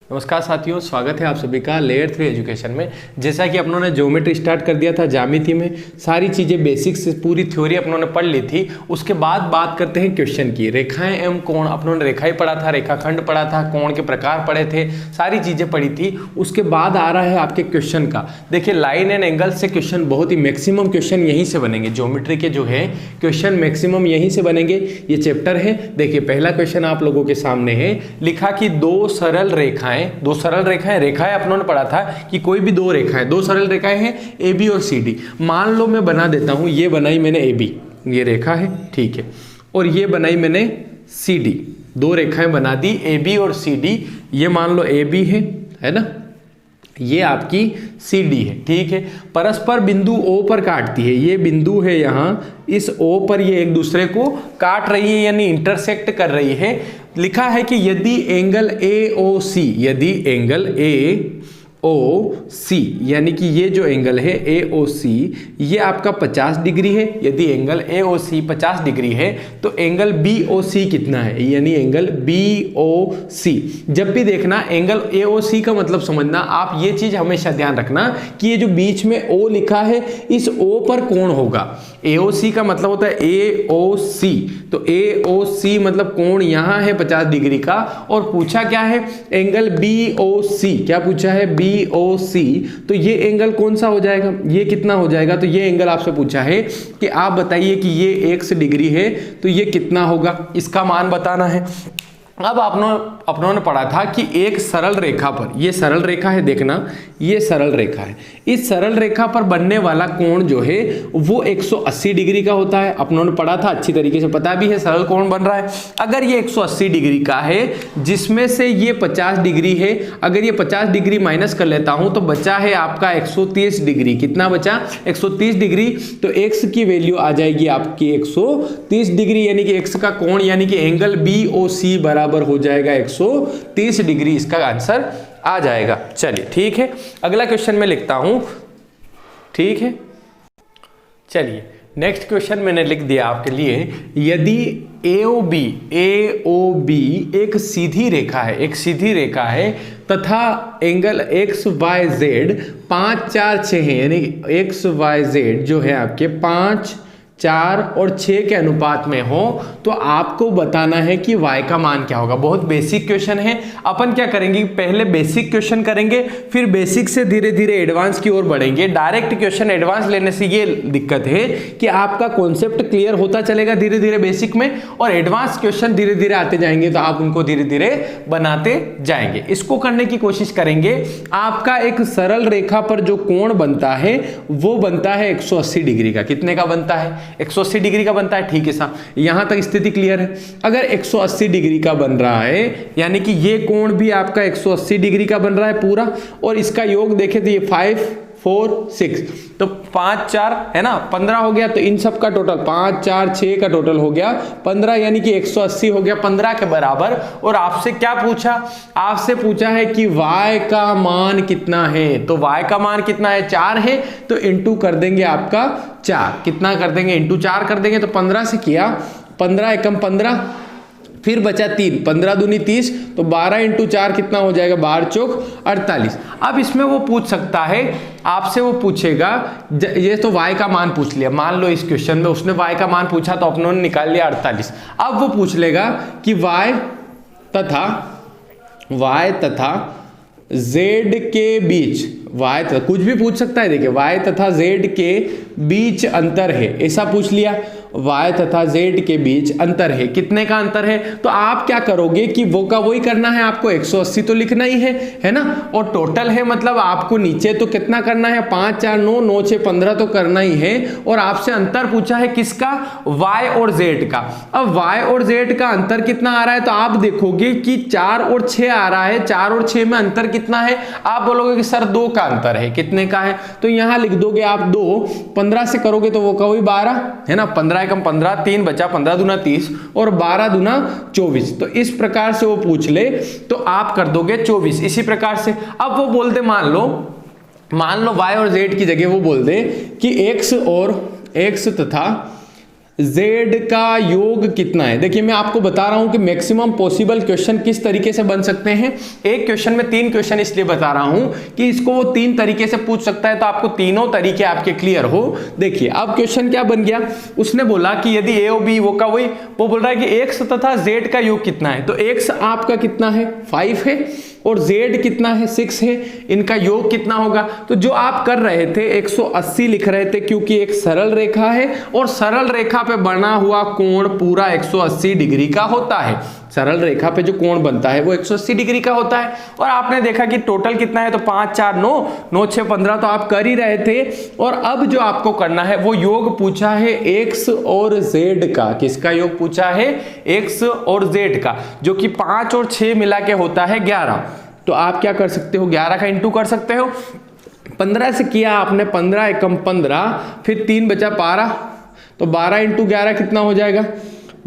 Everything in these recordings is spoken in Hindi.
नमस्कार साथियों, स्वागत है आप सभी का लेयर 3 एजुकेशन में। जैसा कि अपनों ने ज्योमेट्री स्टार्ट कर दिया था, ज्यामिति में सारी चीज़ें बेसिक से पूरी थ्योरी अपनों ने पढ़ ली थी। उसके बाद बात करते हैं क्वेश्चन की। रेखाएं एवं कोण, अपनों ने रेखा ही पढ़ा था, रेखाखंड पढ़ा था, कोण के प्रकार पढ़े थे, सारी चीज़ें पढ़ी थी। उसके बाद आ रहा है आपके क्वेश्चन का। देखिए, लाइन एंड एंगल से क्वेश्चन बहुत ही मैक्सिमम क्वेश्चन यहीं से बनेंगे। ज्योमेट्री के जो है क्वेश्चन मैक्सिमम यहीं से बनेंगे। ये चैप्टर है। देखिए, पहला क्वेश्चन आप लोगों के सामने है। लिखा कि दो सरल रेखाएं अपनों ने पढ़ा था कि कोई भी दो सरल रेखाएं हैं ए बी और सी डी। मान लो मैं बना देता हूं, ये बनाई मैंने ए बी, ये रेखा है, ठीक है, और ये बनाई मैंने सी डी। दो रेखाएं बना दी ए बी और सी डी। ये मान लो ए बी है ना, ये आपकी सी डी है, ठीक है। परस्पर बिंदु ओ पर काटती है। ये बिंदु है यहाँ, इस ओ पर ये एक दूसरे को काट रही है, यानी इंटरसेक्ट कर रही है। लिखा है कि यदि एंगल ए ओ सी यानी कि ये जो एंगल है ए ओ सी, ये आपका 50 डिग्री है। यदि angle A O C 50 degree है तो एंगल बी ओ सी कितना है, यानी एंगल बी ओ सी। जब भी देखना एंगल ए ओ सी का मतलब समझना, आप ये चीज हमेशा ध्यान रखना कि ये जो बीच में ओ लिखा है, इस ओ पर कोण होगा। ए ओ सी का मतलब होता है ए ओ सी, तो ए ओ सी मतलब कोण यहाँ है 50 डिग्री का। और पूछा क्या है, एंगल बी ओ सी। क्या पूछा है, बी ओ सी। तो ये एंगल कौन सा हो जाएगा, ये कितना हो जाएगा। तो ये एंगल आपसे पूछा है कि आप बताइए कि ये x डिग्री है तो ये कितना होगा, इसका मान बताना है। अब अपनों ने पढ़ा था कि एक सरल रेखा पर, ये सरल रेखा है, देखना ये सरल रेखा है, इस सरल रेखा पर बनने वाला कोण जो है वो 180 डिग्री का होता है। अपनों ने पढ़ा था, अच्छी तरीके से पता भी है सरल कोण बन रहा है। अगर ये 180 डिग्री का है, जिसमें से ये 50 डिग्री है, अगर ये 50 डिग्री माइनस कर लेता हूं तो बचा है आपका 130 डिग्री। कितना बचा, 130 डिग्री। तो x की वैल्यू आ जाएगी आपकी 130 डिग्री, यानी कि x का कोण यानी कि एंगल बी ओ सी बराबर हो जाएगा 130 डिग्री। इसका आंसर आ जाएगा। चलिए ठीक है, अगला क्वेश्चन मैं लिखता हूं, ठीक है। चलिए नेक्स्ट क्वेश्चन मैंने लिख दिया आपके लिए। यदि ए ओ बी एक सीधी रेखा है तथा एंगल एक्स वाई जेड 5 4 6 है, यानी एक्स वाई जेड जो है आपके 5 4 और 6 के अनुपात में हो, तो आपको बताना है कि y का मान क्या होगा। बहुत बेसिक क्वेश्चन है। अपन क्या करेंगे, पहले बेसिक क्वेश्चन करेंगे, फिर बेसिक से धीरे धीरे एडवांस की ओर बढ़ेंगे। डायरेक्ट क्वेश्चन एडवांस लेने से ये दिक्कत है कि आपका कॉन्सेप्ट क्लियर होता चलेगा धीरे धीरे बेसिक में, और एडवांस क्वेश्चन धीरे धीरे आते जाएंगे तो आप उनको धीरे धीरे बनाते जाएंगे। इसको करने की कोशिश करेंगे। आपका एक सरल रेखा पर जो कोण बनता है वो बनता है 180 डिग्री का। कितने का बनता है, 180 डिग्री का बनता है, ठीक है साहब, यहां तक स्थिति क्लियर है। अगर 180 डिग्री का बन रहा है, यानी कि ये कोण भी आपका 180 डिग्री का बन रहा है पूरा, और इसका योग देखें तो ये 5 4 6, तो 5 4 है ना, 15 हो गया। तो इन सब का टोटल 5 4 6 का टोटल हो गया 15, यानी कि 180 हो गया 15 के बराबर। और आपसे क्या पूछा, आपसे पूछा है कि y का मान कितना है। तो y का मान कितना है, 4 है, तो इंटू कर देंगे आपका 4। कितना कर देंगे, इंटू 4 कर देंगे। तो 15 से किया, 15 एकम 15, फिर बचा 3, 15 दूनी 30, तो 12 इंटू 4 कितना हो जाएगा, 12 चौक 48। अब इसमें वो पूछ सकता है, आपसे वो पूछेगा, ये तो y का मान पूछ लिया, मान लो इस क्वेश्चन में उसने y का मान पूछा तो अपनों ने निकाल लिया 48। अब वो पूछ लेगा कि y तथा z के बीच, y तथा कुछ भी पूछ सकता है। देखिए, y तथा z के बीच अंतर है, ऐसा पूछ लिया। y तथा z के बीच अंतर है, कितने का अंतर है। तो आप क्या करोगे कि वो का वही करना है, आपको 180 तो लिखना ही है ना, और टोटल है मतलब आपको नीचे तो कितना करना है, 5 4 9 9 6 15 तो करना ही है। और आपसे अंतर पूछा है किसका, y और z का। अब y और z का अंतर कितना आ रहा है, तो आप देखोगे कि 4 और 6 आ रहा है। 4 और 6 में अंतर कितना है, आप बोलोगे कि सर 2 का अंतर है। कितने का है, तो यहां लिख दोगे आप 2, 15 से करोगे तो वो का वही 12 है ना, 15 एकम 15, 3 बचा, 15 दूना 30 और 12 दूना 24। तो इस प्रकार से वो पूछ ले तो आप कर दोगे 24। इसी प्रकार से अब वो बोल दे, मान लो y और z की जगह वो बोल दे कि x तथा z का योग कितना है। देखिए मैं आपको बता रहा हूं कि मैक्सिमम पॉसिबल क्वेश्चन किस तरीके से बन सकते हैं। एक क्वेश्चन में 3 क्वेश्चन इसलिए बता रहा हूं कि इसको वो 3 तरीके से पूछ सकता है, तो आपको तीनों तरीके आपके क्लियर हो। देखिए अब क्वेश्चन क्या बन गया, उसने बोला कि यदि a और b वो का वही, वो बोल रहा है कि x तथा z का योग कितना है। तो x आपका कितना है 5 है और z कितना है 6 है, इनका योग कितना होगा। तो जो आप कर रहे थे 180 लिख रहे थे, क्योंकि एक सरल रेखा है और सरल रेखा पे बना हुआ कोण पूरा 180 डिग्री का होता है। सरल रेखा पे जो कोण बनता है वो 180 डिग्री का होता है। और आपने देखा कि टोटल कितना है, तो 5 4 9 9 6 15 तो आप कर ही रहे थे। और अब जो आपको करना है वो योग पूछा है x और z का। किसका योग पूछा है, x और z का, जो कि 5 और 6 मिला के होता है 11। तो आप क्या कर सकते हो, 11 का इंटू कर सकते हो। 15 से किया आपने, 15 एकम 15, फिर 3 बचा 12, तो 12 इंटू 11 कितना हो जाएगा,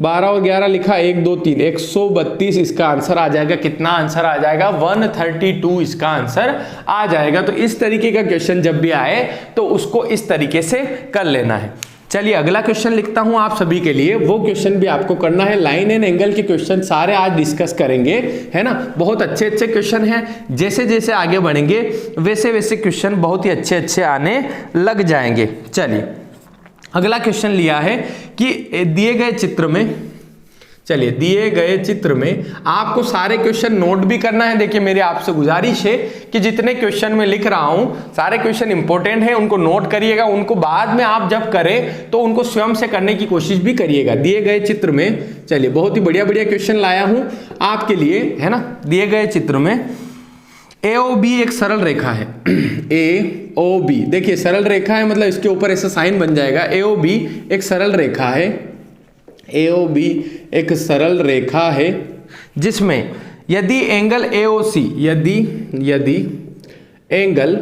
12 और 11 लिखा 1 2 3 132 इसका आंसर आ जाएगा। कितना आंसर आ जाएगा, 132 इसका आंसर आ जाएगा। तो इस तरीके का क्वेश्चन जब भी आए तो उसको इस तरीके से कर लेना है। चलिए अगला क्वेश्चन लिखता हूं आप सभी के लिए, वो क्वेश्चन भी आपको करना है। लाइन एंड एंगल के क्वेश्चन सारे आज डिस्कस करेंगे, है ना। बहुत अच्छे अच्छे क्वेश्चन हैं, जैसे जैसे आगे बढ़ेंगे वैसे वैसे क्वेश्चन बहुत ही अच्छे अच्छे आने लग जाएंगे। चलिए अगला क्वेश्चन लिया है कि दिए गए चित्र में, चलिए दिए गए चित्र में आपको सारे क्वेश्चन नोट भी करना है। देखिए मेरी आपसे गुजारिश है कि जितने क्वेश्चन मैं लिख रहा हूं सारे क्वेश्चन इंपॉर्टेंट हैं, उनको नोट करिएगा। उनको बाद में आप जब करें तो उनको स्वयं से करने की कोशिश भी करिएगा। दिए गए चित्र में, चलिए बहुत ही बढ़िया बढ़िया क्वेश्चन लाया हूं आपके लिए, है ना। दिए गए चित्र में AOB एक सरल रेखा है। AOB देखिए सरल रेखा है, मतलब इसके ऊपर ऐसा साइन बन जाएगा। AOB एक सरल रेखा है, AOB एक सरल रेखा है जिसमें यदि एंगल AOC, यदि एंगल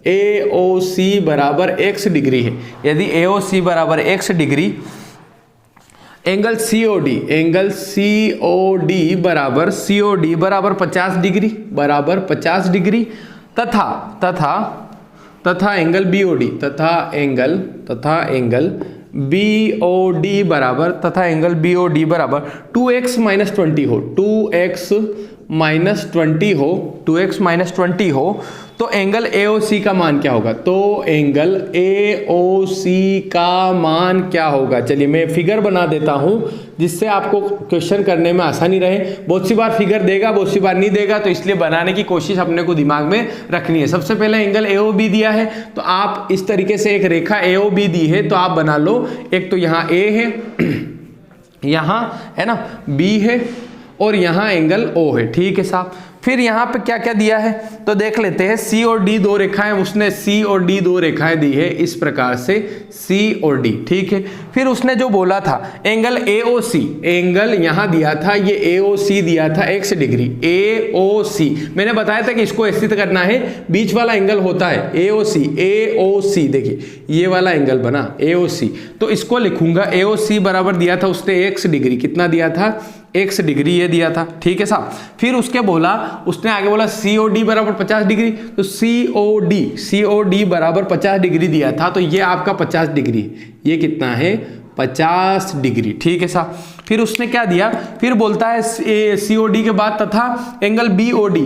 AOC बराबर x डिग्री है, यदि AOC बराबर x डिग्री, एंगल COD बराबर 50 डिग्री, बराबर 50 डिग्री, तथा एंगल BOD, तथा एंगल BOD बराबर 2x माइनस 20 हो, 2x माइनस 20 हो, तो एंगल AOC का मान क्या होगा। तो एंगल AOC का मान क्या होगा, चलिए मैं फिगर बना देता हूं जिससे आपको क्वेश्चन करने में आसानी रहे। बहुत सी बार फिगर देगा, बहुत सी बार नहीं देगा, तो इसलिए बनाने की कोशिश अपने को दिमाग में रखनी है। सबसे पहले एंगल AOB दिया है, तो आप इस तरीके से एक रेखा AOB दी है तो आप बना लो। एक तो यहाँ A है, यहाँ है ना B है, और यहाँ एंगल O है, ठीक है साहब। फिर यहाँ पे क्या क्या दिया है तो देख लेते हैं। C और D दो रेखाएं, उसने C और D दो रेखाएं दी है इस प्रकार से, C और D, ठीक है। फिर उसने जो बोला था एंगल AOC, एंगल यहाँ दिया था, ये AOC दिया था x डिग्री, AOC मैंने बताया था कि इसको स्थित करना है, बीच वाला एंगल होता है AOC। देखिए ये वाला एंगल बना AOC, तो इसको लिखूंगा AOC बराबर दिया था उसने x डिग्री, कितना दिया था x डिग्री, ये दिया था, ठीक है साहब। फिर उसके बोला, उसने आगे बोला COD बराबर 50 डिग्री, तो COD बराबर 50 डिग्री दिया था, तो ये आपका 50 डिग्री, ये कितना है 50 डिग्री, ठीक है साहब। फिर उसने क्या दिया, फिर बोलता है COD के बाद तथा एंगल BOD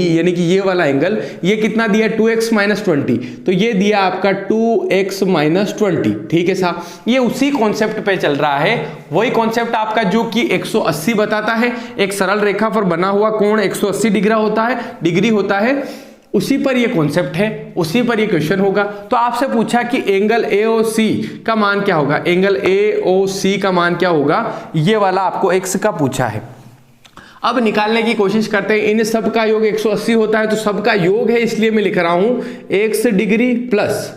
यानी कि ये वाला एंगल, ये कितना दिया 2x माइनस 20, तो ये दिया आपका 2x माइनस 20, ठीक है साहब। ये उसी कॉन्सेप्ट पे चल रहा है, वही कॉन्सेप्ट आपका जो कि 180 बताता है। एक सरल रेखा पर बना हुआ कोण 180 डिग्री होता है, उसी पर ये कॉन्सेप्ट है, उसी पर ये क्वेश्चन होगा। तो आपसे पूछा कि एंगल AOC का मान क्या होगा, एंगल AOC का मान क्या होगा, ये वाला आपको x का पूछा है। अब निकालने की कोशिश करते हैं। इन सब का योग 180 होता है, तो सबका योग है, इसलिए मैं लिख रहा हूं x degree plus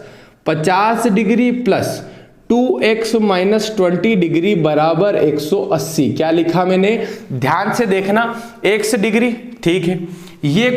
50 degree plus 2x minus 20 degree बराबर 180। क्या लिखा मैंने, ध्यान से देखना, x डिग्री, ठीक है, ये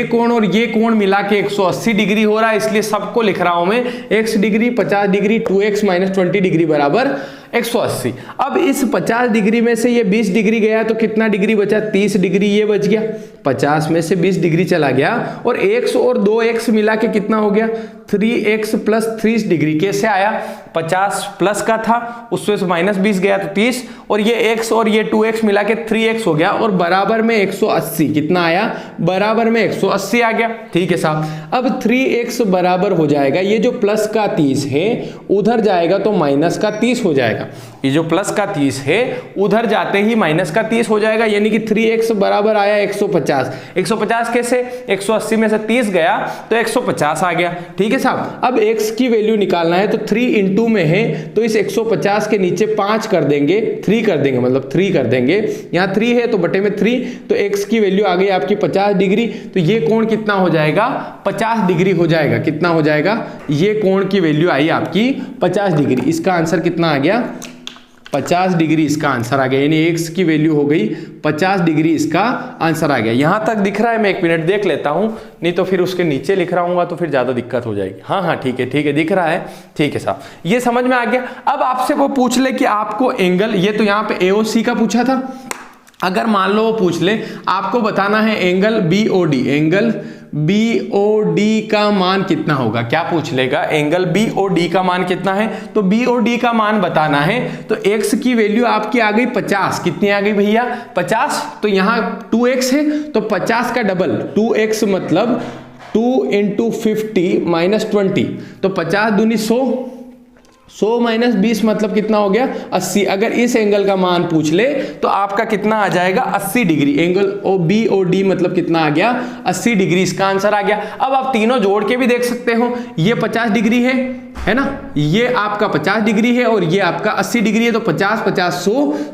कोण और ये कोण मिला के 180 डिग्री हो रहा है, इसलिए सबको लिख रहा हूं मैं x degree 50 degree 2x - 20 degree बराबर 180। अब इस 50 डिग्री में से ये 20 डिग्री गया तो कितना डिग्री बचा, 30 डिग्री ये बच गया। 50 में से 20 डिग्री चला गया और x और 2x मिला के कितना हो गया, 3x + 30 डिग्री। कैसे आया, 50 प्लस का था उसमें से -20 गया तो 30, और ये x और ये 2x मिला के 3x हो गया और बराबर में 180। कितना आया, बराबर में 180 आ गया। ठीक है साहब, अब 3x बराबर हो जाएगा, ये जो प्लस का 30 है उधर जाएगा तो माइनस का 30 हो जाएगा। ये जो प्लस का 30 है उधर जाते ही माइनस का 30 हो जाएगा, यानी कि 3x बराबर आया 150। 150 कैसे, 180 में से 30 गया तो 150 आ गया। ठीक है साहब, अब x की वैल्यू निकालना है तो 3 × में है तो इस 150 के नीचे 5 कर देंगे, 3 कर देंगे, मतलब 3 कर देंगे। यहाँ 3 है तो बटे में 3, तो x की वैल्यू आ गई आपकी 50 डिग्री। तो ये कोण कितना हो जाएगा, 50 डिग्री हो जाएगा। कितना हो जाएगा, ये कोण की वैल्यू आई आपकी 50 डिग्री। इसका आंसर कितना आ गया, 50 डिग्री इसका आंसर आ गया, यानी x की वैल्यू हो गई 50 डिग्री, इसका आंसर आ गया। यहां तक दिख रहा है, मैं 1 मिनट देख लेता हूं, नहीं तो फिर उसके नीचे लिख रहा हूँ तो फिर ज्यादा दिक्कत हो जाएगी। हाँ ठीक है दिख रहा है। ठीक है साहब, ये समझ में आ गया। अब आपसे वो पूछ ले कि आपको एंगल, ये तो यहाँ पे AOC का पूछा था, अगर मान लो वो पूछ ले आपको बताना है एंगल BOD, एंगल BOD का मान कितना होगा, क्या पूछ लेगा, एंगल BOD का मान कितना है, तो BOD का मान बताना है। तो x की वैल्यू आपकी आ गई 50, कितनी आ गई भैया, 50। तो यहाँ 2x है तो 50 का डबल, 2x मतलब 2 × 50 - 20, तो 50 दूनी 100, 100 - 20 मतलब कितना हो गया, 80। अगर इस एंगल का मान पूछ ले तो आपका कितना आ जाएगा, 80 डिग्री। एंगल BOD मतलब कितना आ गया, 80 डिग्री, इसका आंसर आ गया। अब आप तीनों जोड़ के भी देख सकते हो, ये 50 डिग्री है ना, ये आपका 50 डिग्री है और ये आपका 80 डिग्री है, तो 50 50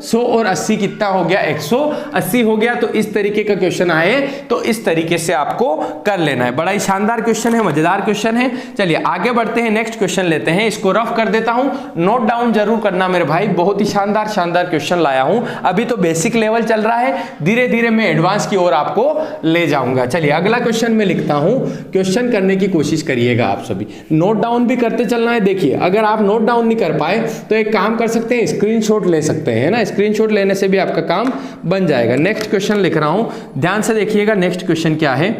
100 और 80 कितना हो गया, 180 हो गया। तो इस तरीके का क्वेश्चन आए तो इस तरीके से आपको कर लेना है। बड़ा ही शानदार क्वेश्चन है, मजेदार क्वेश्चन है। चलिए आगे बढ़ते हैं, नेक्स्ट क्वेश्चन लेते हैं। इसको रफ कर देता हूं, नोट डाउन जरूर करना मेरे भाई, बहुत ही शानदार क्वेश्चन लाया हूं। अभी तो बेसिक लेवल चल रहा है, धीरे धीरे मैं एडवांस की ओर आपको ले जाऊंगा। चलिए अगला क्वेश्चन मैं लिखता हूं, क्वेश्चन करने की कोशिश करिएगा आप सभी, नोट डाउन भी करते चलना है। देखिए अगर आप नोट डाउन नहीं कर पाए तो एक काम कर सकते हैं, स्क्रीनशॉट ले सकते हैं, है ना, स्क्रीनशॉट लेने से भी आपका काम बन जाएगा। नेक्स्ट क्वेश्चन लिख रहा हूं, ध्यान से देखिएगा नेक्स्ट क्वेश्चन क्या है।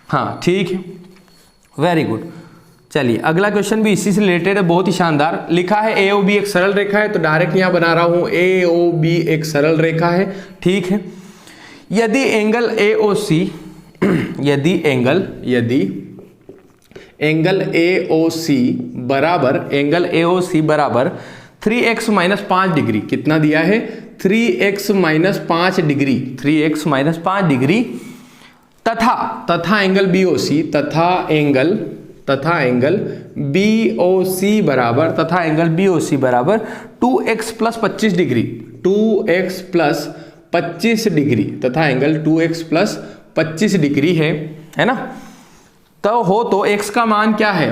हाँ ठीक है, वेरी गुड। चलिए अगला क्वेश्चन भी इसी से रिलेटेड है, बहुत ही शानदार। लिखा है AOB एक सरल रेखा है, तो डायरेक्ट यहां बना रहा हूं, AOB एक सरल रेखा है। ठीक है, यदि एंगल AOC एंगल AOC बराबर 3x - 5 डिग्री, कितना दिया है, 3x - 5 डिग्री, 3x - 5 डिग्री, तथा एंगल BOC तथा एंगल BOC बराबर 2x + 25 डिग्री, 2x + 25 डिग्री, तथा एंगल 2x + 25 डिग्री है ना। तो x का मान क्या है,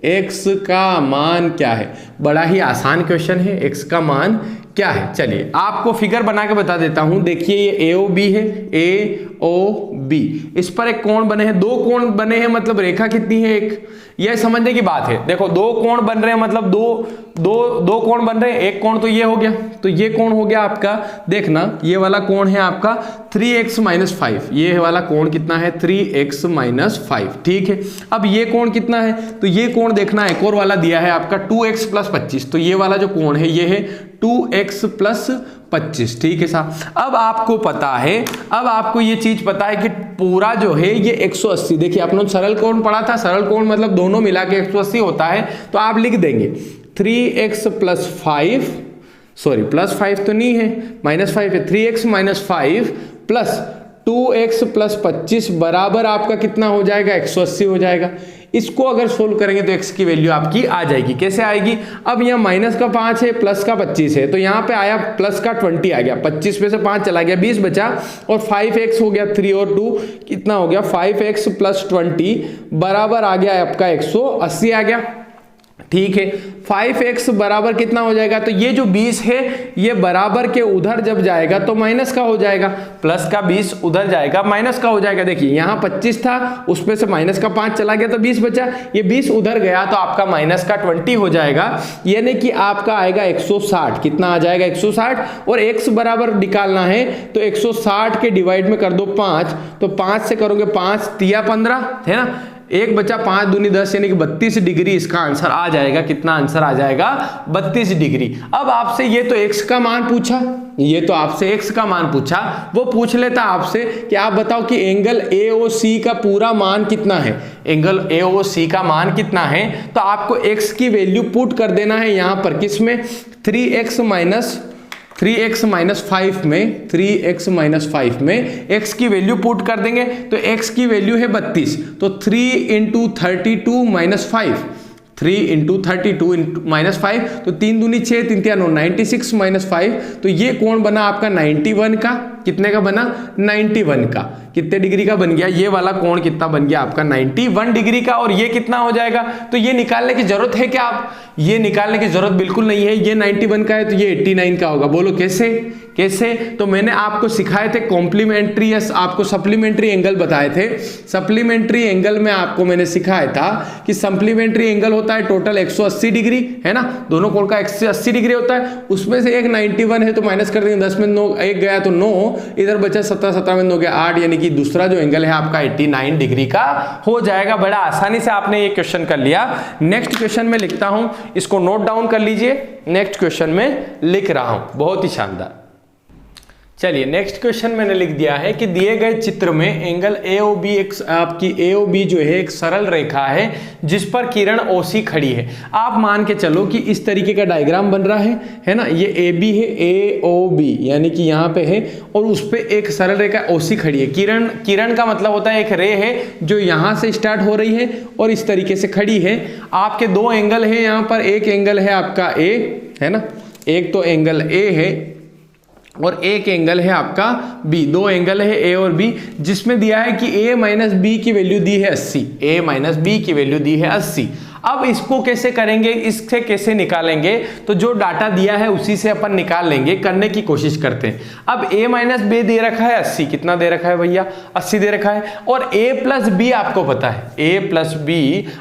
x का मान क्या है, बड़ा ही आसान क्वेश्चन है, x का मान क्या है। चलिए आपको फिगर बना के बता देता हूं। देखिए ये AOB है, AOB, इस पर एक कोण बने हैं, 2 कोण बने हैं, मतलब रेखा कितनी है, एक, यह समझने की बात है। देखो 2 कोण बन रहे हैं, मतलब दो कोण बन रहे हैं, एक कोण तो ये हो गया, तो ये कोण हो गया आपका, देखना ये वाला कोण है आपका 3x - 5, ये वाला कोण कितना है, 3x - 5। ठीक है, अब ये कोण कितना है, तो ये कोण देखना, एक और वाला दिया है आपका 2x + 25, तो ये वाला जो कोण है ये है 2x + 25। ठीक है साहब, अब आपको पता है, अब आपको ये चीज पता है कि पूरा जो है ये 180, देखिए अपने सरल कोण पढ़ा था, सरल कोण मतलब दोनों मिला के 180 होता है, तो आप लिख देंगे 3x + 5, सॉरी +5 तो नहीं है, -5 है, 3x - 5 + 2x + 25 बराबर आपका कितना हो जाएगा, 180 हो जाएगा। इसको अगर सोल्व करेंगे तो x की वैल्यू आपकी आ जाएगी। कैसे आएगी, अब यहाँ -5 है, प्लस का 25 है, तो यहाँ पे आया प्लस का 20 आ गया, 25 में से 5 चला गया, 20 बचा, और 5x हो गया, 3 और 2 कितना हो गया, 5x + 20 बराबर आ गया आपका 180 आ गया। ठीक है। 5x बराबर कितना हो जाएगा, तो ये जो 20 है ये बराबर के उधर जब जाएगा तो माइनस का हो जाएगा, प्लस का 20 उधर जाएगा माइनस का हो जाएगा। देखिए यहाँ 25 था, उसमें से माइनस का 5 चला गया तो 20 बचा, ये 20 उधर गया तो आपका माइनस का 20 हो जाएगा, यानी कि आपका आएगा 160। कितना आ जाएगा 160, और x बराबर निकालना है तो 160 के डिवाइड में कर दो 5, तो 5 से करोगे 5 तिया 15 है ना, एक बचा 5 दूनी 10 यानी कि 32 डिग्री इसका आंसर आ जाएगा। कितना आंसर आ जाएगा 32 डिग्री। अब आपसे ये तो x का मान पूछा, ये तो आपसे x का मान पूछा, वो पूछ लेता आपसे कि आप बताओ कि एंगल AOC का पूरा मान कितना है, एंगल AOC का मान कितना है, तो आपको x की वैल्यू पुट कर देना है यहां पर, किसमें 3x माइनस 5 में, 3x माइनस 5 में x की वैल्यू पुट कर देंगे तो x की वैल्यू है 32, तो 3 इंटू 32 माइनस 5, 3 इंटू 32 माइनस 5, तो 3 दूनी 6 3 3 9 96 माइनस 5, तो ये कोण बना आपका 91 का। कितने का बना 91 का। कितने डिग्री का बन गया, ये वाला कोण कितना बन गया आपका 91 डिग्री का। और ये कितना हो जाएगा, तो ये निकालने की जरूरत है क्या, आप ये निकालने की जरूरत बिल्कुल नहीं है, ये 91 का है तो ये 89 का होगा। बोलो कैसे कैसे, तो मैंने आपको सिखाए थे कॉम्प्लीमेंट्री या आपको सप्लीमेंट्री एंगल बताए थे। सप्लीमेंट्री एंगल में आपको मैंने सिखाया था कि सप्लीमेंट्री एंगल होता है टोटल 180 डिग्री है ना, दोनों कोण का 180 डिग्री होता है, उसमें से एक 91 है तो माइनस कर देंगे, 10 में 9 एक गया तो 9, इधर बचा 17 17 में 9 गया 8, यानी कि दूसरा जो एंगल है आपका 89 डिग्री का हो जाएगा। बड़ा आसानी से आपने ये क्वेश्चन कर लिया। नेक्स्ट क्वेश्चन में लिखता हूं, इसको नोट डाउन कर लीजिए, नेक्स्ट क्वेश्चन में लिख रहा हूं, बहुत ही शानदार। चलिए नेक्स्ट क्वेश्चन मैंने लिख दिया है कि दिए गए चित्र में एंगल AOB आपकी AOB जो है एक सरल रेखा है जिस पर किरण OC खड़ी है। आप मान के चलो कि इस तरीके का डायग्राम बन रहा है ना, ये AB है, AOB यानी कि यहाँ पे है, और उस पे एक सरल रेखा OC खड़ी है। किरण का मतलब होता है एक रे है जो यहाँ से स्टार्ट हो रही है और इस तरीके से खड़ी है। आपके दो एंगल है यहाँ पर, एक एंगल है आपका A है ना, एक तो एंगल A है और एक एंगल है आपका B, दो एंगल है A और B, जिसमें दिया है कि A माइनस B की वैल्यू दी है 80, A माइनस B की वैल्यू दी है 80। अब इसको कैसे करेंगे, इससे कैसे निकालेंगे, तो जो डाटा दिया है उसी से अपन निकाल लेंगे, करने की कोशिश करते हैं। अब A माइनस B दे रखा है 80, कितना दे रखा है भैया 80 दे रखा है, और A प्लस B आपको पता है, A प्लस B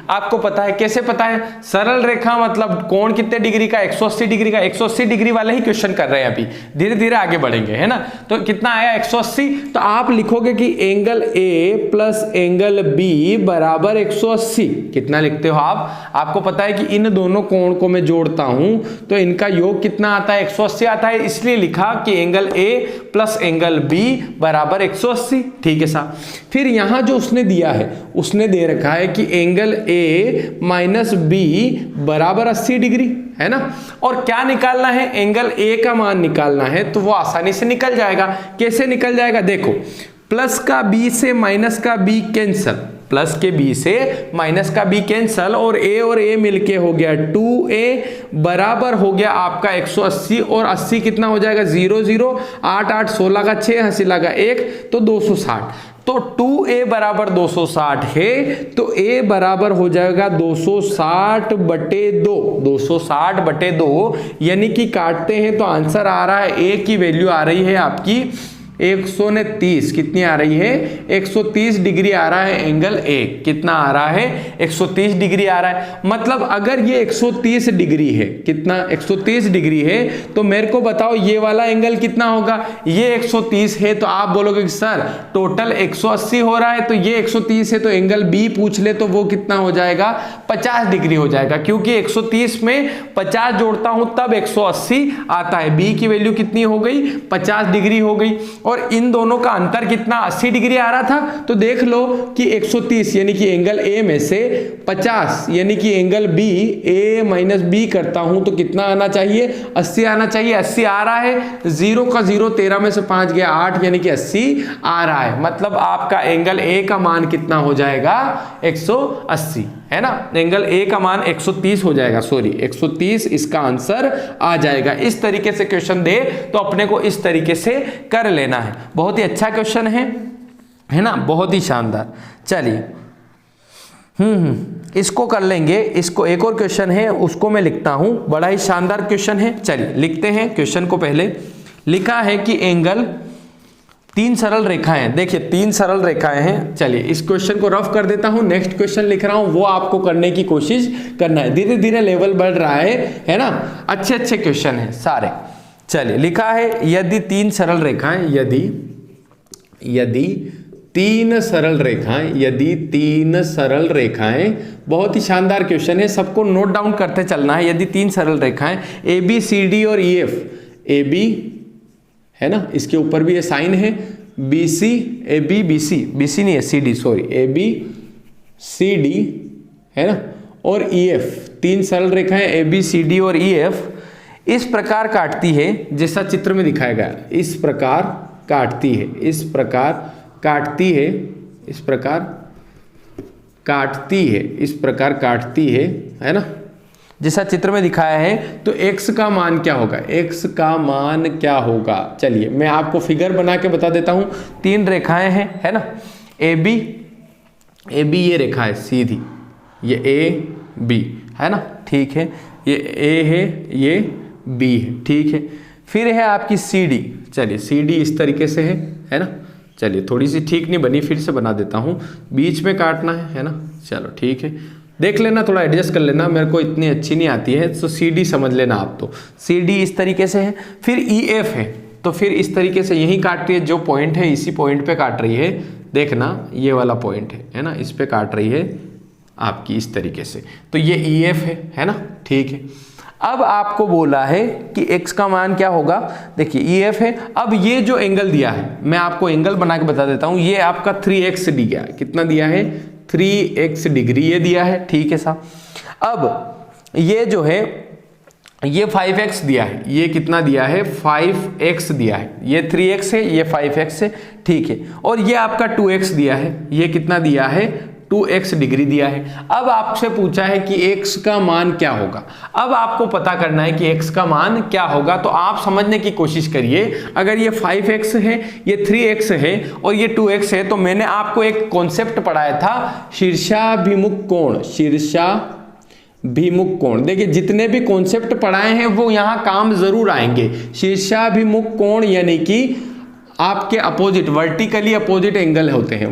आपको पता है। कैसे पता है, सरल रेखा मतलब कोण कितने डिग्री का 180 डिग्री का, 180 डिग्री वाले ही क्वेश्चन कर रहे हैं, अभी धीरे धीरे आगे बढ़ेंगे है ना। तो कितना आया 180, तो आप लिखोगे कि angle A plus angle B बराबर 180। कितना लिखते हो आप, आपको पता है कि इन दोनों कोण को मैं जोड़ता हूं तो इनका योग कितना आता है 180 आता है, इसलिए लिखा कि angle A plus angle B बराबर 180। ठीक है साहब, फिर यहां जो उसने दिया है, उसने दे रखा है कि एंगल A माइनस B बराबर 80 डिग्री है ना, और क्या निकालना है, एंगल A का मान निकालना है, तो वो आसानी से निकल जाएगा। कैसे निकल जाएगा, देखो प्लस का B से माइनस का B कैंसल, प्लस के B से माइनस का B कैंसल, और A मिलके हो गया 2A बराबर हो गया आपका 180, और 80 कितना हो जाएगा 0 0 8 8 16 का 6 हंसी लगा 1 तो 260, तो 2A बराबर 260 है, तो A बराबर हो जाएगा 260 बटे 2, 260 बटे 2, यानी कि काटते हैं तो आंसर आ रहा है A की वैल्यू आ रही है आपकी 130। कितनी आ रही है 130 डिग्री आ रहा है एंगल A, कितना आ रहा है 130 डिग्री आ रहा है। मतलब अगर ये 130 डिग्री है, कितना 130 डिग्री है, तो मेरे को बताओ ये वाला एंगल कितना होगा, ये 130 है, तो आप बोलोगे कि सर टोटल 180 हो रहा है, तो ये 130 है, तो एंगल B पूछ ले तो वो कितना हो जाएगा 50 डिग्री हो जाएगा, क्योंकि 130 में 50 जोड़ता हूं तब 180 आता है। B की वैल्यू कितनी हो गई 50 डिग्री हो गई, और इन दोनों का अंतर कितना 80 डिग्री आ रहा था, तो देख लो कि 130 यानी कि एंगल A में से 50 यानी कि angle B, A minus B करता हूं तो कितना आना चाहिए 80 आना चाहिए। 80 आ रहा है, 0 का 0 13 में से 5 गया 8 यानी कि 80 आ रहा है। मतलब आपका एंगल A का मान कितना हो जाएगा 180 है ना, एंगल A का मान 130 हो जाएगा, सॉरी 130 इसका आंसर आ जाएगा। इस तरीके से क्वेश्चन दे तो अपने को इस तरीके से कर लेना है। बहुत ही अच्छा क्वेश्चन है ना, बहुत ही शानदार। चलिए इसको कर लेंगे, इसको एक और क्वेश्चन है उसको मैं लिखता हूं, बड़ा ही शानदार क्वेश्चन है। चलिए लिखते हैं क्वेश्चन को। पहले लिखा है कि एंगल, 3 सरल रेखाएं, देखिए 3 सरल रेखाएं हैं। चलिए इस क्वेश्चन को रफ कर देता हूं, नेक्स्ट क्वेश्चन लिख रहा हूं, वो आपको करने की कोशिश करना है। धीरे धीरे लेवल बढ़ रहा है ना। अच्छे अच्छे क्वेश्चन है सारे। चलिए लिखा है यदि 3 सरल रेखाएं, यदि 3 सरल रेखाएं, बहुत ही शानदार क्वेश्चन है, सबको नोट डाउन करते चलना है। यदि 3 सरल रेखाएं ABCD और EF, AB है ना, इसके ऊपर भी ये साइन है, BC, AB, BC नहीं है, CD, सॉरी, ABCD है ना, और EF, 3 सरल रेखाएं ABCD और EF इस प्रकार काटती है जैसा चित्र में दिखाया गया, इस प्रकार काटती है, इस प्रकार काटती है ना, जैसा चित्र में दिखाया है। तो x का मान क्या होगा, x का मान क्या होगा? चलिए मैं आपको फिगर बना के बता देता हूं। 3 रेखाएं हैं, है ना, AB ये रेखा है सीधी, ये AB है ना, ठीक है, ये A है, ये B है, ठीक है। फिर है आपकी CD, चलिए CD इस तरीके से है ना। चलिए थोड़ी सी ठीक नहीं बनी, फिर से बना देता हूँ, बीच में काटना है ना। चलो ठीक है, देख लेना, थोड़ा एडजस्ट कर लेना, मेरे को इतनी अच्छी नहीं आती है, तो CD समझ लेना आप। तो CD इस तरीके से है। फिर EF है, तो फिर इस तरीके से यही काट रही है, जो पॉइंट है इसी पॉइंट पे काट रही है, देखना ये वाला पॉइंट है ना, इस पे काट रही है आपकी इस तरीके से। तो ये EF है ना, ठीक है। अब आपको बोला है कि x का मान क्या होगा, देखिए EF है। अब ये जो एंगल दिया है, मैं आपको एंगल बना के बता देता हूं, ये आपका 3x दिया है, कितना दिया है, 3x डिग्री ये दिया है, ठीक है साहब। अब ये जो है ये 5x दिया है, ये कितना दिया है, 5x दिया है, ये 3x है, ये 5x है, ठीक है। और ये आपका 2x दिया है, ये कितना दिया है, 2x डिग्री दिया है। अब आपसे पूछा है कि x का मान क्या होगा। अब आपको पता करना है कि x का मान क्या होगा, तो आप समझने की कोशिश करिए। अगर ये 5x है, ये 3x है और ये 2x है, तो मैंने आपको एक कॉन्सेप्ट पढ़ाया था, शीर्षाभिमुख कोण, शीर्षाभिमुख कोण। देखिए जितने भी कॉन्सेप्ट पढ़ाए हैं वो यहाँ काम जरूर आएंगे। शीर्षाभिमुख कोण यानी कि आपके अपोजिट, वर्टिकली अपोजिट एंगल होते हैं,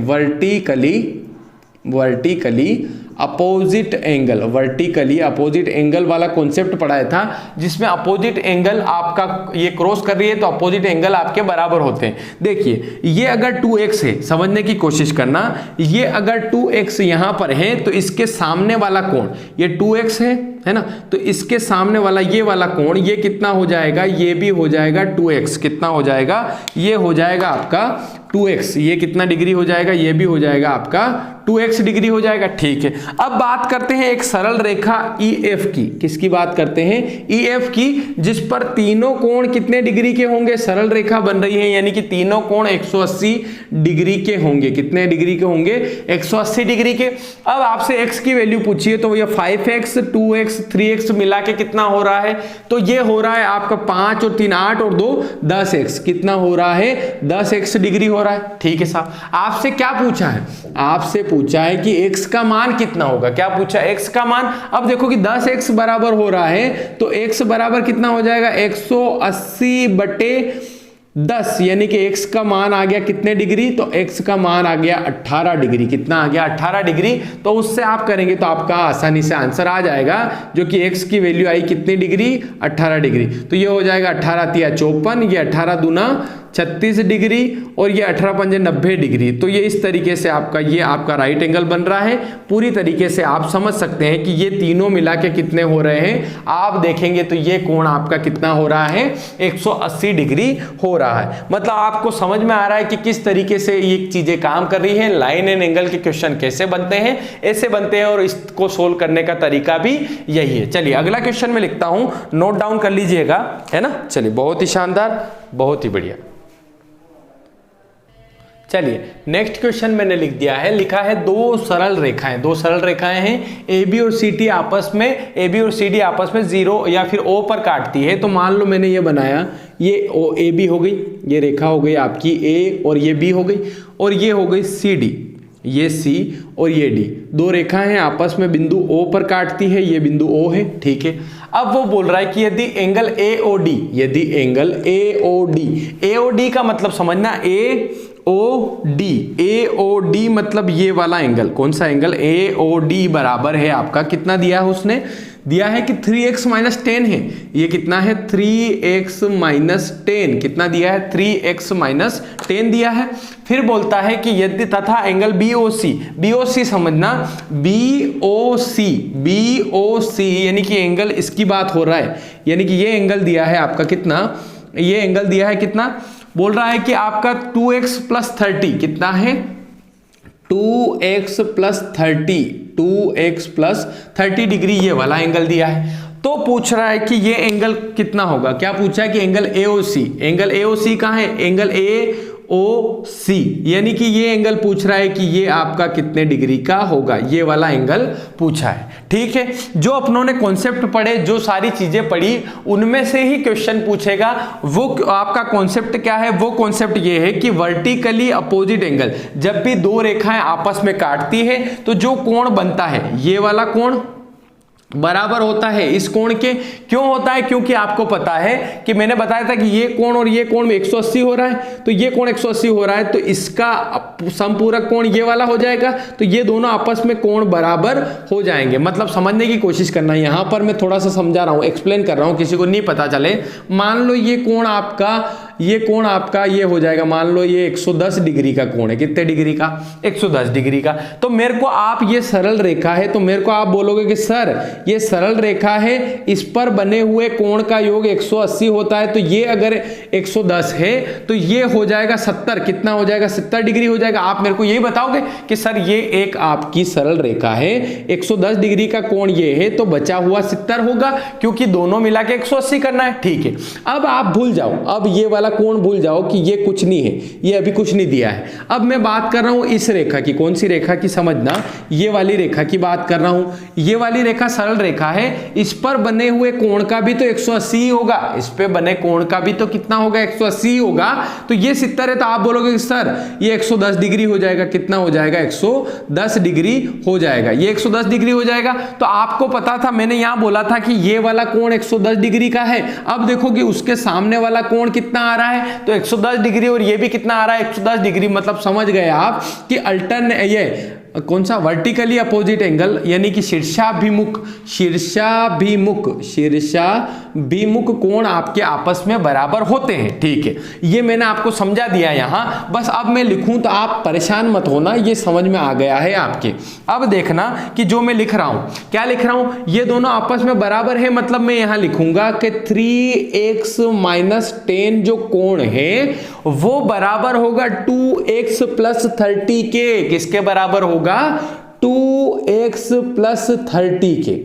vertically opposite angle, vertically opposite angle वाला कॉन्सेप्ट पढ़ाया था, जिसमें अपोजिट एंगल आपका ये क्रॉस कर रही है तो अपोजिट एंगल आपके बराबर होते हैं। देखिए ये अगर 2x है, समझने की कोशिश करना, ये अगर 2x यहां पर है तो इसके सामने वाला कोण ये 2x है ना, तो इसके सामने वाला ये वाला कोण ये कितना हो जाएगा, ये भी हो जाएगा 2x, कितना हो जाएगा, ये हो जाएगा आपका 2x, ये कितना डिग्री हो जाएगा, ये भी हो जाएगा आपका 2x डिग्री हो जाएगा, ठीक है। अब बात करते हैं एक सरल रेखा EF की, किसकी बात करते हैं, EF की, जिस पर तीनों कोण कितने डिग्री के होंगे, सरल रेखा बन रही है, यानी कि तीनों कोण 180 डिग्री के होंगे। कितने डिग्री के होंगे, 180 डिग्री के। अब आपसे x की वैल्यू पूछिए तो ये 5x 2x 3x मिला के कितना हो रहा है, तो ये हो रहा है आपका 5 और 3 8 और 2 10x, कितना हो रहा है, 10x डिग्री हो रहा है, ठीक है साहब। आपसे क्या पूछा है, आपसे पूछा है कि x का मान कितना होगा, क्या पूछा, x का मान। अब देखो कि 10x बराबर हो रहा है, तो x बराबर कितना हो जाएगा, 180/10, यानी कि x का मान आ गया कितने डिग्री, तो x का मान आ गया 18 डिग्री, कितना आ गया, 18 डिग्री। तो उससे आप करेंगे तो आपका आसानी से आंसर आ जाएगा, जो कि x की वैल्यू आई कितनी डिग्री, 18 डिग्री। तो ये हो जाएगा 18 तिया 54, ये 18 दूना 36 डिग्री और ये 18 पंजे 90 डिग्री। तो ये इस तरीके से आपका ये आपका राइट एंगल बन रहा है। पूरी तरीके से आप समझ सकते हैं कि ये तीनों मिला के कितने हो रहे हैं, आप देखेंगे तो ये कोण आपका कितना हो रहा है, 180 डिग्री हो रहा है। मतलब आपको समझ में आ रहा है कि किस तरीके से ये चीजें काम कर रही है। लाइन एंड एंगल के क्वेश्चन कैसे बनते हैं, ऐसे बनते हैं, और इसको सोल्व करने का तरीका भी यही है। चलिए अगला क्वेश्चन में लिखता हूं, नोट डाउन कर लीजिएगा, है ना। चलिए बहुत ही शानदार, बहुत ही बढ़िया। चलिए नेक्स्ट क्वेश्चन मैंने लिख दिया है, लिखा है दो सरल रेखाएं हैं AB और CD आपस में, AB और CD आपस में 0 या फिर O पर काटती है। तो मान लो मैंने ये बनाया, ये AB हो गई, ये रेखा हो गई आपकी A और ये B हो गई, और ये हो गई CD, ये C और ये D, दो रेखाएं हैं आपस में बिंदु O पर काटती है, ये बिंदु O है, ठीक है। अब वो बोल रहा है कि यदि एंगल AOD, यदि एंगल AOD का मतलब समझना AOD मतलब ये वाला एंगल, कौन सा एंगल, AOD बराबर है आपका, कितना दिया है उसने, दिया है कि 3x माइनस 10 है, ये कितना है 3x माइनस 10, कितना दिया है 3x माइनस 10 दिया है। फिर बोलता है कि यदि तथा एंगल BOC समझना, BOC यानी कि एंगल, इसकी बात हो रहा है, यानी कि ये एंगल दिया है आपका कितना, ये एंगल दिया है कितना, बोल रहा है कि आपका 2x प्लस 30, कितना है 2x प्लस 30 डिग्री, ये वाला एंगल दिया है। तो पूछ रहा है कि ये एंगल कितना होगा, क्या पूछा है कि एंगल AOC कहाँ है, एंगल AOC, यानी कि ये एंगल पूछ रहा है कि ये आपका कितने डिग्री का होगा, ये वाला एंगल पूछा है, ठीक है। जो अपनों ने कॉन्सेप्ट पढ़े, जो सारी चीजें पढ़ी, उनमें से ही क्वेश्चन पूछेगा। वो आपका कॉन्सेप्ट क्या है, वो कॉन्सेप्ट ये है कि वर्टिकली अपोजिट एंगल, जब भी दो रेखाएं आपस में काटती है तो जो कोण बनता है, ये वाला कोण बराबर होता है इस कोण के। क्यों होता है, क्योंकि आपको पता है कि मैंने बताया था कि ये कोण और ये कोण में 180 हो रहा है, तो ये कोण 180 हो रहा है, तो इसका समपूरक कोण ये वाला हो जाएगा, तो ये दोनों आपस में कोण बराबर हो जाएंगे। मतलब समझने की कोशिश करना, यहां पर मैं थोड़ा सा समझा रहा हूं, एक्सप्लेन कर रहा हूं, किसी को नहीं पता चले। मान लो ये कोण आपका ये हो जाएगा, मान लो ये 110 डिग्री का कोण है, कितने डिग्री का, 110 डिग्री का। तो मेरे को आप, ये सरल रेखा है, तो मेरे को आप बोलोगे कि सर ये सरल रेखा है, इस पर बने हुए कोण का योग 180 होता है, तो ये अगर 110 है तो ये हो जाएगा 70, कितना हो जाएगा 70 डिग्री हो जाएगा। आप मेरे को यही बताओगे कि सर ये एक आपकी सरल रेखा है, 110 डिग्री का कोण ये है, तो बचा हुआ 70 होगा, क्योंकि दोनों मिला के 180 करना है, ठीक है। अब आप भूल जाओ, अब ये वाला कोण भूल जाओ कि ये कुछ नहीं है, ये अभी कुछ नहीं दिया है। अब मैं बात कर रहा हूं इस रेखा की, कौन सी रेखा की, समझना, ये वाली रेखा की बात कर रहा हूं। ये वाली रेखा सरल रेखा है, इस पर बने हुए कोण का भी तो 180 होगा, इस पे बने कोण का भी तो कितना होगा 180 होगा, तो ये 70 है, तो आप बोलोगे कि सर ये 110 डिग्री हो जाएगा, कितना हो जाएगा 110 डिग्री हो जाएगा, ये 110 डिग्री हो जाएगा। तो आपको पता था, मैंने यहां बोला था कि ये वाला कोण 110 डिग्री का है। अब देखो कि उसके सामने वाला कोण कितना आ रहा है, तो 110 डिग्री, और ये भी कितना आ रहा है 110 डिग्री। मतलब समझ गए आप कि अल्टरनेट, ये कौन सा, वर्टिकली अपोजिट एंगल, यानी कि शीर्षाभिमुख कोण आपके आपस में बराबर होते हैं, ठीक है। ये मैंने आपको समझा दिया यहां, बस अब मैं लिखूं तो आप परेशान मत होना, ये समझ में आ गया है आपके। अब देखना कि जो मैं लिख रहा हूं, क्या लिख रहा हूं, ये दोनों आपस में बराबर है, मतलब मैं यहां लिखूंगा कि 3x माइनस 10 जो कोण है वो बराबर होगा 2x प्लस 30 के, किसके बराबर होगा, 2x प्लस 30 के।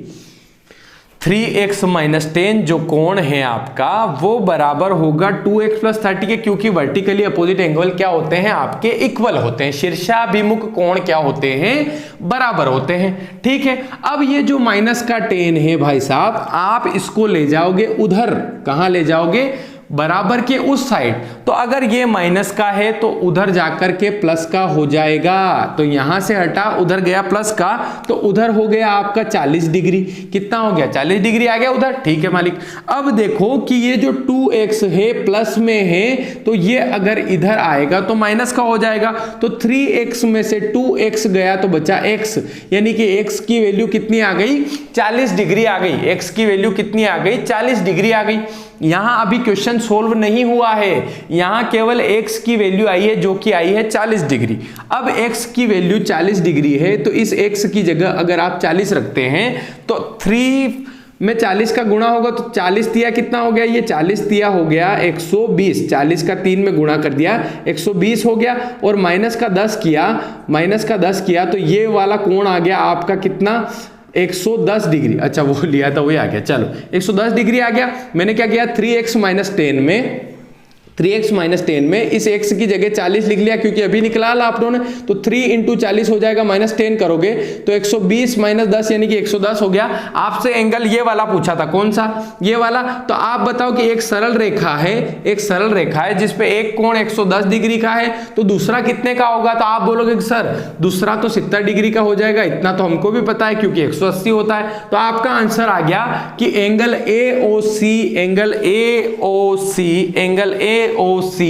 3x माइनस 10 जो कोण है आपका वो बराबर होगा 2x प्लस 30 के, क्योंकि वर्टिकली अपोजिट एंगल क्या होते हैं आपके, इक्वल होते हैं। शीर्षाभिमुख कोण क्या होते हैं, बराबर होते हैं, ठीक है। अब ये जो माइनस का 10 है भाई साहब, आप इसको ले जाओगे उधर, कहां ले जाओगे, बराबर के उस साइड। तो अगर ये माइनस का है तो उधर जाकर के प्लस का हो जाएगा, तो यहां से हटा, उधर गया प्लस का, तो उधर हो गया आपका 40 डिग्री, कितना हो गया 40 डिग्री आ गया उधर, ठीक है मालिक। अब देखो कि ये जो 2x है प्लस में है, तो ये अगर इधर आएगा तो माइनस का हो जाएगा, तो 3x में से 2x गया तो बचा x, यानी कि x की वैल्यू कितनी आ गई, 40 डिग्री आ गई। x की वैल्यू कितनी आ गई, 40 डिग्री आ गई। यहां अभी क्वेश्चन सोल्व नहीं हुआ है, यहां केवल x की वैल्यू आई है जो कि आई है 40 डिग्री। अब x की वैल्यू 40 डिग्री है, तो इस x की जगह अगर आप 40 रखते हैं तो 3 में 40 का गुणा होगा, तो 40 तिया कितना हो गया, ये 40 तिया हो गया 120, 40 का 3 में गुणा कर दिया 120 हो गया, और माइनस का 10 किया, तो ये वाला कोण आ गया आपका कितना, 110 डिग्री। अच्छा वो लिया था वही आ गया, चलो 110 डिग्री आ गया। मैंने क्या किया, 3x माइनस 10 में 3x माइनस 10 में इस x की जगह 40 लिख लिया क्योंकि अभी निकाला आप लोगों ने, तो 3 इंटू 40 हो जाएगा माइनस 10 करोगे तो 120 माइनस 10 यानी कि 110 हो गया। आपसे एंगल ये वाला पूछा था, कौन सा, ये वाला। तो आप बताओ कि एक सरल रेखा है, एक सरल रेखा है जिसपे एक कोण 110 डिग्री का है, तो दूसरा कितने का होगा? तो आप बोलोगे कि सर दूसरा तो 70 डिग्री का हो जाएगा, इतना तो हमको भी पता है क्योंकि 180 होता है। तो आपका आंसर आ गया कि angle AOC, angle AOC, angle AOC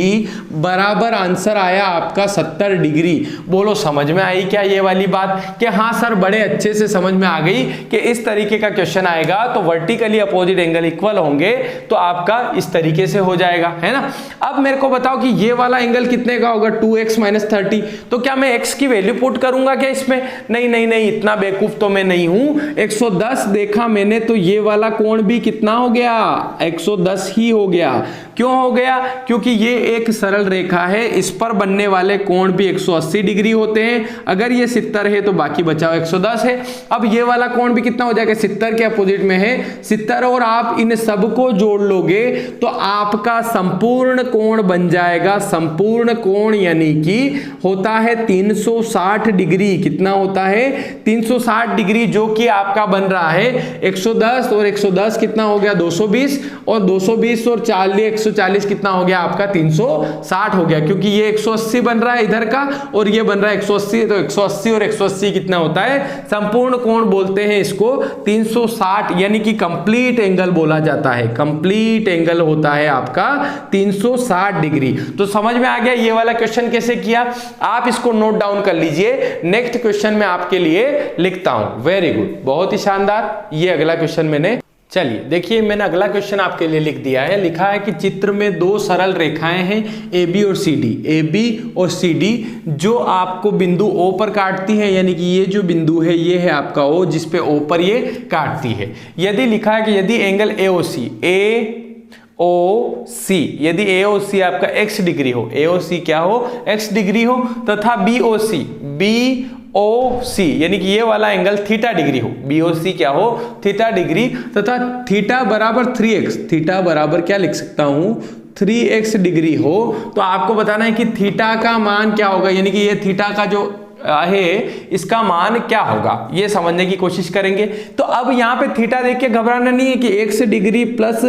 बराबर आंसर आया आपका 70 डिग्री। बोलो समझ में आई क्या ये वाली बात? कि हाँ सर बड़े अच्छे से समझ में आ गई कि इस तरीके का क्वेश्चन आएगा तो वर्टिकली अपोजिट एंगल इक्वल होंगे तो आपका इस तरीके से हो जाएगा, है ना। अब मेरे को बताओ कि ये वाला एंगल कितने का होगा? 2x minus 30। तो क्या मैं x की वैल्यू पुट करूंगा क्या इसमें? नहीं नहीं नहीं, इतना बेवकूफ तो मैं नहीं हूं। 110 देखा मैंने तो ये वाला कोण भी कितना हो गया? 110 ही हो गया। क्यों हो गया? क्योंकि ये एक सरल रेखा है, इस पर बनने वाले कोण भी 180 डिग्री होते हैं। अगर ये 70 है तो बाकी बचाओ 110 है। अब ये वाला कोण भी कितना हो जाएगा? 70 के अपोजिट में है 70, और आप इन सबको जोड़ लोगे तो आपका संपूर्ण कोण बन जाएगा। संपूर्ण कोण यानी कि होता है 360 डिग्री। कितना होता है? 360 डिग्री, जो कि आपका बन रहा है 110 और 110 कितना हो गया? 220, और 220 और 140 कितना हो गया आपका? 360 हो गया, क्योंकि ये 180 बन रहा है इधर का और ये बन रहा है 180, तो 180 और 180 कितना होता है? संपूर्ण कोण बोलते हैं इसको 360, यानी कि कंप्लीट एंगल बोला जाता है। कंप्लीट एंगल होता है आपका 360 डिग्री। तो समझ में आ गया ये वाला क्वेश्चन कैसे किया? आप इसको नोट डाउन कर लीजिए, नेक्स्ट क्वेश्चन मैं आपके लिए लिखता हूं। वेरी गुड, बहुत ही शानदार। ये अगला क्वेश्चन मैंने, चलिए देखिए मैंने अगला क्वेश्चन आपके लिए लिख दिया है। लिखा है कि चित्र में दो सरल रेखाएं हैं AB और CD, AB और CD, जो आपको बिंदु O पर काटती है, यानी कि ये जो बिंदु है ये है आपका O, जिस पे O पर ये काटती है। यदि लिखा है कि यदि एंगल AOC, AOC, यदि AOC आपका x डिग्री हो, AOC क्या हो? x डिग्री हो, तथा BOC, BOC यानी कि ये वाला एंगल थीटा डिग्री हो, BOC क्या हो? थीटा डिग्री, तथा थीटा बराबर 3x, थीटा बराबर क्या लिख सकता हूं? 3x डिग्री हो, तो आपको बताना है कि थीटा का मान क्या होगा, यानी कि ये थीटा का जो है इसका मान क्या होगा, ये समझने की कोशिश करेंगे। तो अब यहाँ पे थीटा देख के घबराना नहीं है कि x degree plus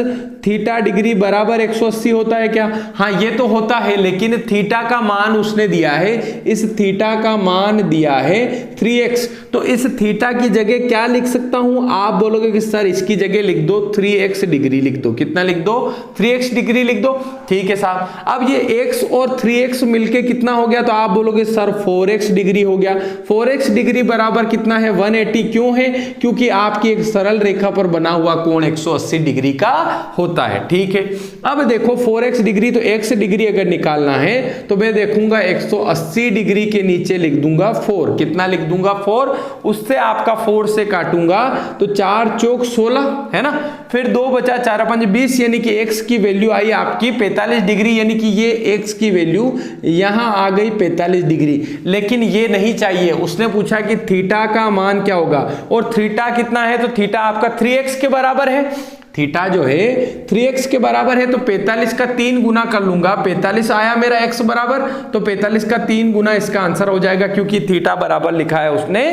theta degree बराबर 180 होता है क्या? हाँ ये तो होता है, लेकिन थीटा का मान उसने दिया है, इस थीटा का मान दिया है 3x, तो इस थीटा की जगह क्या लिख सकता हूं? आप बोलोगे कि सर इसकी जगह लिख दो 3x डिग्री लिख दो। कितना लिख दो? 3x डिग्री लिख दो। ठीक है साहब, अब ये x और 3x मिलके कितना हो गया? तो आप बोलोगे सर 4x डिग्री हो गया। 4x डिग्री बराबर कितना है? 180। क्यों है? क्योंकि आपकी एक सरल रेखा पर बना हुआ कोण 180 डिग्री का होता है। ठीक है, अब देखो 4x डिग्री, तो x डिग्री अगर निकालना है तो मैं देखूंगा 180 डिग्री के नीचे लिख दूंगा 4। कितना लिख दूंगा? 4। उससे आपका 4 से काटूंगा तो 4 चौक 16 है ना, फिर 2 बचा 4 5 20, यानी कि x की वैल्यू आई आपकी 45 डिग्री, यानी कि ये x की वैल्यू यहां आ गई 45 डिग्री। लेकिन ये नहीं चाहिए, उसने पूछा कि थीटा का मान क्या होगा, और थीटा कितना है? तो थीटा आपका 3x के बराबर है। थीटा जो है 3x के बराबर है, तो 45 का 3 गुना कर लूंगा। 45 आया मेरा x बराबर, तो 45 का 3 गुना इसका आंसर हो जाएगा, क्योंकि थीटा बराबर लिखा है उसने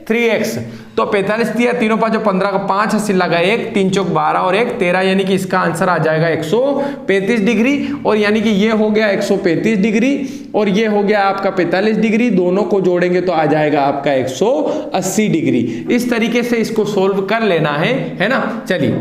3x। तो 45 दिया, 3 5 15 का 5 80 लगा 1, 3 चौक 12 और 1 13, यानी कि इसका आंसर आ जाएगा 135 डिग्री। और यानी कि ये हो गया 135 डिग्री और ये हो गया आपका 45 डिग्री, दोनों को जोड़ेंगे तो आ जाएगा आपका 180 डिग्री। इस तरीके से इसको सोल्व कर लेना है ना। चलिए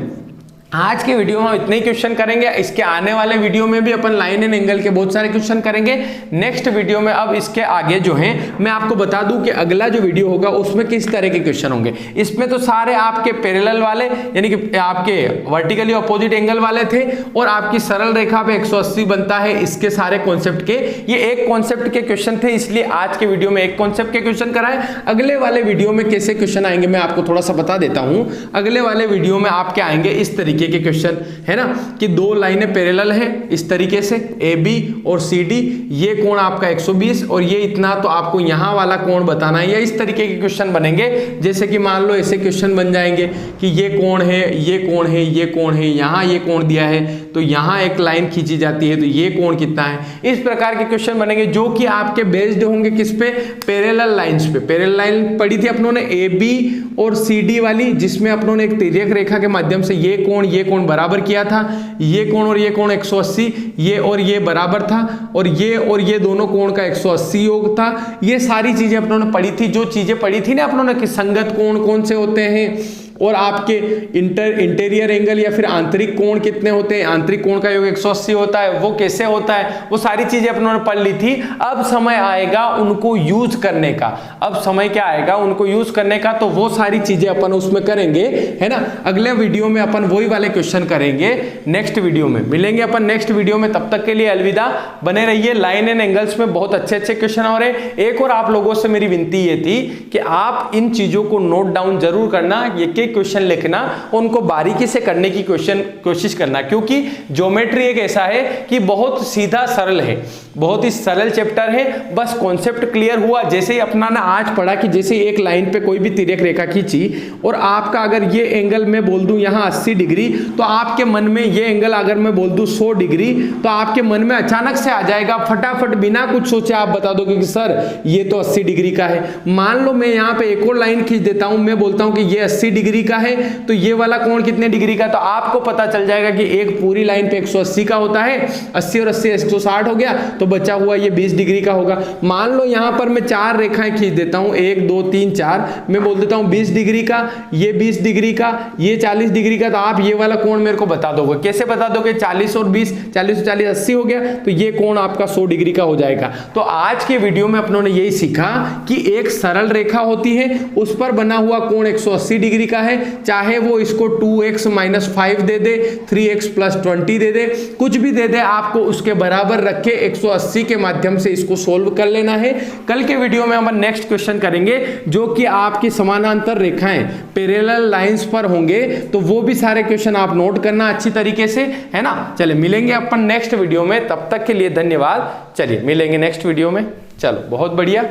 आज के वीडियो में हम इतने ही क्वेश्चन करेंगे। इसके आने वाले वीडियो में भी अपन लाइन एंड एंगल के बहुत सारे क्वेश्चन करेंगे। नेक्स्ट वीडियो में अब इसके आगे जो है मैं आपको बता दूं कि अगला जो वीडियो होगा उसमें किस तरह के क्वेश्चन होंगे। इसमें तो सारे आपके पैरेलल वाले, यानी कि आपके वर्टिकली अपोजिट एंगल वाले थे, और आपकी सरल रेखा पे 180 बनता है, इसके सारे कॉन्सेप्ट के, ये एक कॉन्सेप्ट के क्वेश्चन थे, इसलिए आज के वीडियो में एक कॉन्सेप्ट के क्वेश्चन कराए। अगले वाले वीडियो में कैसे क्वेश्चन आएंगे मैं आपको थोड़ा सा बता देता हूं। अगले वाले वीडियो में आपके आएंगे इस तरीके के क्वेश्चन, है ना, कि दो लाइनें पैरेलल है इस तरीके से AB और CD, ये कोण आपका 120 और ये इतना, तो आपको यहां वाला कोण बताना है। या इस तरीके के क्वेश्चन बनेंगे, जैसे कि मान लो ऐसे क्वेश्चन बन जाएंगे कि ये कोण है, ये कोण है, ये कोण है, यहां ये कोण दिया है, तो यहाँ एक लाइन खींची जाती है, तो ये कोण कितना है। इस प्रकार के क्वेश्चन बनेंगे जो कि आपके बेस्ड होंगे किस पे, पैरेलल लाइंस पे। पैरेलल लाइन पढ़ी थी अपनों ने ए बी और सी डी वाली, जिसमें अपनों ने एक तिर्यक रेखा के माध्यम से ये कोण बराबर किया था, ये कोण और ये कोण 180, ये और ये बराबर था, और ये दोनों कोण का 180 योग था। ये सारी चीजें अपनों ने पढ़ी थी। जो चीजें पढ़ी थी ना अपनों ने कि संगत कोण कौन से होते हैं, और आपके इंटीरियर एंगल या फिर आंतरिक कोण कितने होते हैं, आंतरिक कोण का योग 180 होता है, वो कैसे होता है, वो सारी चीजें अपनों ने पढ़ ली थी। अब समय आएगा उनको यूज करने का, अब समय क्या आएगा उनको यूज करने का, तो वो सारी चीजें अपन उसमें करेंगे, है ना। अगले वीडियो में अपन वही वाले क्वेश्चन करेंगे, नेक्स्ट वीडियो में मिलेंगे अपन नेक्स्ट वीडियो में। तब तक के लिए अलविदा, बने रहिए। लाइन एंड एंगल्स में बहुत अच्छे अच्छे क्वेश्चन हो रहे। एक और आप लोगों से मेरी विनती ये थी कि आप इन चीजों को नोट डाउन जरूर करना, ये क्वेश्चन लिखना, उनको बारीकी से करने की कोशिश करना, क्योंकि ज्योमेट्री एक ऐसा है कि बहुत सीधा सरल है, बहुत ही सरल चैप्टर है। बस कॉन्सेप्ट क्लियर हुआ, जैसे ही अपना ना आज पढ़ा कि जैसे एक लाइन पे कोई भी तिर्यक रेखा खींची और आपका अगर ये एंगल मैं बोल दूं यहाँ 80 डिग्री, तो आपके मन में ये एंगल अगर मैं बोल दूं 100 डिग्री, तो आपके मन में अचानक से आ जाएगा, फटाफट बिना कुछ सोचे आप बता दोगे कि सर ये तो 80 डिग्री का है। मान लो मैं यहाँ पे एक और लाइन खींच देता हूं, मैं बोलता हूं कि ये 80 डिग्री का है, तो ये वाला कोण कितने डिग्री का, तो आपको पता चल जाएगा कि एक पूरी लाइन पे 180 का होता है, 80 और 80 160 हो गया, तो बचा हुआ ये 20 डिग्री का होगा। मान लो यहां पर मैं 4 रेखाएं खींच देता हूं, 1 2 3 4, मैं बोल देता हूं 20 डिग्री का, ये 20 डिग्री का, ये 40 डिग्री का, तो आप ये वाला कोण मेरे को बता दोगे। कैसे बता दोगे, 40 और 20, 40 और 40 80 हो गया, तो ये कोण आपका 100 डिग्री का हो जाएगा। तो आज के वीडियो में अपनों ने यही सीखा कि एक सरल रेखा होती है, उस पर बना हुआ कोण 180 डिग्री का है, चाहे वो इसको 2x - 5 दे दे, 3x + 20 दे दे, कुछ भी दे दे, आपको उसके बराबर रख के 180 के माध्यम से इसको सोल्व कर लेना है। कल के वीडियो में हम नेक्स्ट क्वेश्चन करेंगे जो कि आपकी समानांतर रेखाएं पैरेलल लाइंस पर होंगे, तो वो भी सारे क्वेश्चन आप नोट करना अच्छी तरीके से, है ना। चलिए मिलेंगे अपन नेक्स्ट वीडियो में, तब तक के लिए धन्यवाद। चलिए मिलेंगे नेक्स्ट वीडियो में, चलो बहुत बढ़िया।